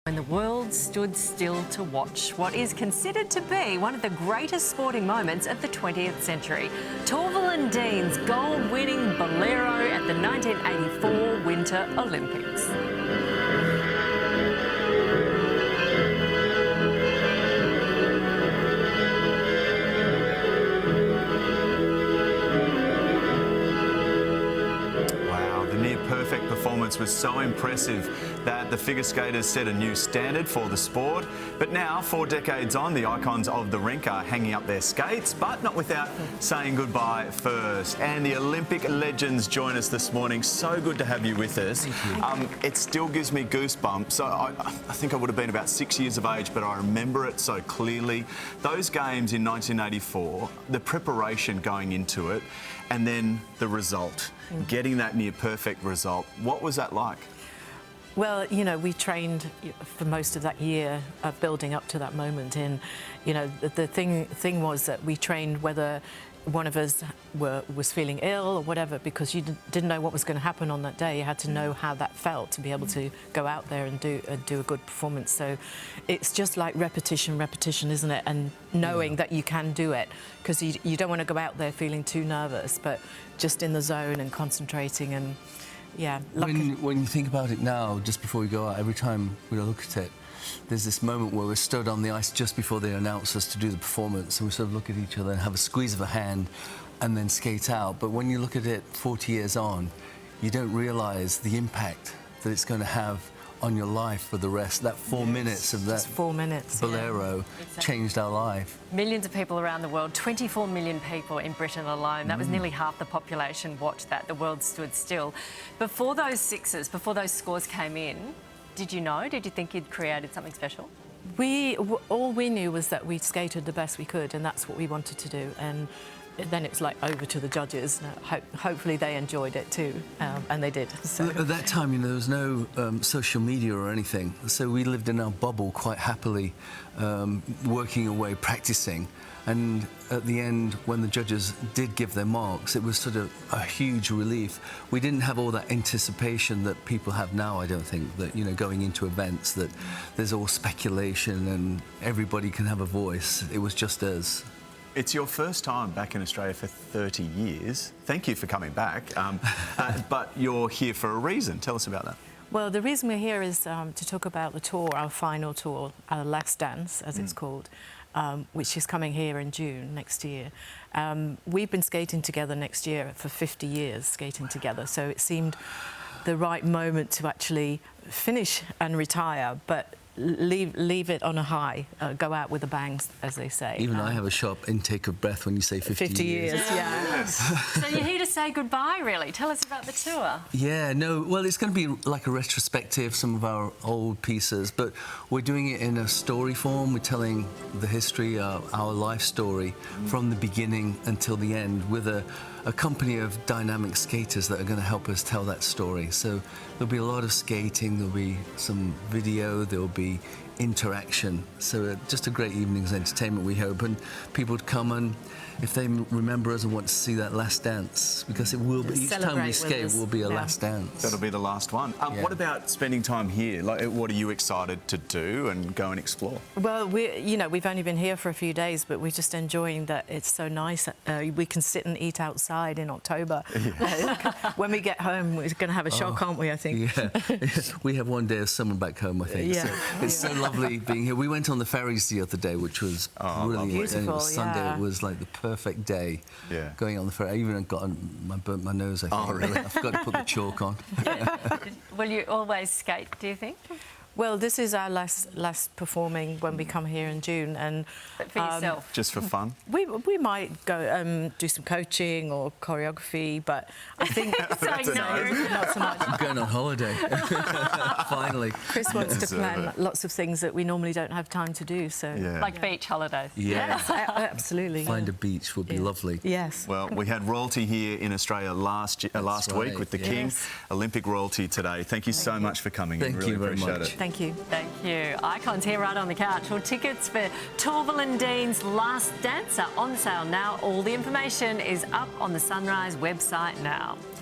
When the world stood still to watch what is considered to be one of the greatest sporting moments of the 20th century. Torvill and Dean's gold-winning bolero at the 1984 Winter Olympics. Perfect performance was so impressive that the figure skaters set a new standard for the sport. But now, 4 decades on, the icons of the rink are hanging up their skates, but not without saying goodbye first. And the Olympic legends join us this morning. So good to have you with us. It still gives me goosebumps. I think I would have been about 6 years of age, but I remember it so clearly. Those games in 1984, the preparation going into it, and then the result. Getting that near-perfect result. What was that like? Well, you know, we trained for most of that year building up to that moment. And, you know, the thing was that we trained whether one of us was feeling ill or whatever, because you didn't know what was going to happen on that day. You had to know how that felt to be able to go out there and do a good performance. So it's just like repetition, isn't it? And knowing that you can do it, because you don't want to go out there feeling too nervous, but just in the zone and concentrating. And yeah, when you think about it now, just before we go out, every time we look at it, there's this moment where we're stood on the ice just before they announce us to do the performance, and we sort of look at each other and have a squeeze of a hand and then skate out. But when you look at it 40 years on, you don't realise the impact that it's going to have on your life for the rest. That 4 minutes of that 4 minutes, bolero changed our life. Millions of people around the world, 24 million people in Britain alone. That was nearly half the population watched that. The world stood still. Before those sixes, before those scores came in, did you know? Did you think you'd created something special? All we knew was that we skated the best we could, and that's what we wanted to do. And then it's like over to the judges. Hopefully they enjoyed it too, and they did. So. At that time, you know, there was no social media or anything, so we lived in our bubble quite happily, working away, practicing. And at the end, when the judges did give their marks, it was sort of a huge relief. We didn't have all that anticipation that people have now, I don't think, that, you know, going into events, that there's all speculation and everybody can have a voice. It was just us. It's your first time back in Australia for 30 years. Thank you for coming back. But you're here for a reason. Tell us about that. Well, the reason we're here is to talk about the tour, our final tour, our last dance, as it's called, which is coming here in June next year. We've been skating together next year for 50 years, skating together, so it seemed the right moment to actually finish and retire, but leave it on a high, go out with a bang, as they say. Even I have a sharp intake of breath when you say 50 years. Yeah. Yes. So you're here to say goodbye, really. Tell us about the tour. Yeah, no, well, it's going to be like a retrospective, some of our old pieces, but we're doing it in a story form. We're telling the history, our life story, from the beginning until the end, with a company of dynamic skaters that are going to help us tell that story. So there'll be a lot of skating, there'll be some video, there'll be interaction. So just a great evening's entertainment, we hope, and people would come, and if they remember us and want to see that last dance, because it will be, each time we skate will be a last dance. That'll be the last one. What about spending time here? Like, what are you excited to do and go and explore? Well, we've only been here for a few days, but we're just enjoying that it's so nice. We can sit and eat outside in October. When we get home, we're going to have a shock, aren't we, I think? Yeah. We have one day of summer back home, I think. Yeah. So it's so lovely being here. We went on the ferries the other day, which was brilliant. Beautiful, and it was Sunday. It was like the perfect day going on the ferry. I even burnt my nose, I think. Oh, really? I forgot to put the chalk on. Will you always skate, do you think? Well, this is our last performing when we come here in June, and But for yourself? Just for fun? We might go do some coaching or choreography, but I think not so much. I'm going on holiday. Finally. Chris wants to plan lots of things that we normally don't have time to do. So like beach holidays. Yeah. Yes, absolutely. Find a beach would be lovely. Yes. Well, we had royalty here in Australia last week with the King. Olympic royalty today. Thank you so much for coming in. Thank you very appreciate much. it. Thank you. Thank you. Icons here right on the couch. Well, tickets for Torvill and Dean's Last Dance are on sale now. All the information is up on the Sunrise website now.